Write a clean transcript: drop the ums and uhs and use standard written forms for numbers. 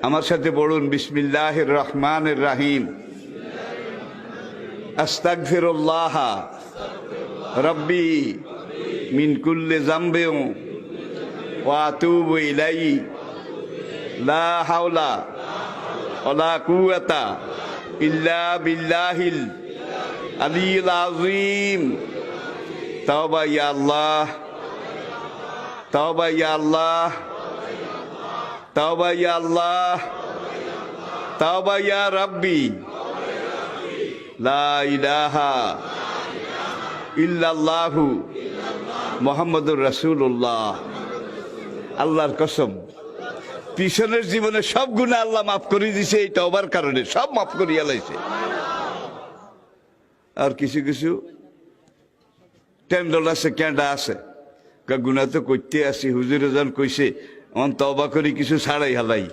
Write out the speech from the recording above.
আমার সাথে পড়ুন, বিসমিল্লাহির রহমানির রহিম। আস্তাগফিরুল্লাহ রব্বি মিন কুল্লি যামবিন ওয়া আতুবু ইলাইহি লা হাওলা ওয়ালা কুওয়াতা ইল্লা বিল্লাহিল আলিয়্যিল আযীম। তাওবা ইয়া আল্লাহ, তাওবা ইয়া আল্লাহ, তাওবা ইয়া আল্লাহ, তাওবা ইয়া রাব্বি, লা ইলাহা ইল্লাল্লাহু মুহাম্মাদুর রাসূলুল্লাহ। আল্লাহর কসম, পিছনের জীবনে সব গুনাহ আল্লাহ মাফ করে দিয়েছে এই তওবার কারণে, সব মাফ করিয়া লাইছে। আর কিছু কিছু টেন্ডল আছে, ক্যান্ডা আছে, গুনাহ তো করতে আসি, হুজুরে যখন কইছে তওবা করি কিছু ছাড়াই হালাই।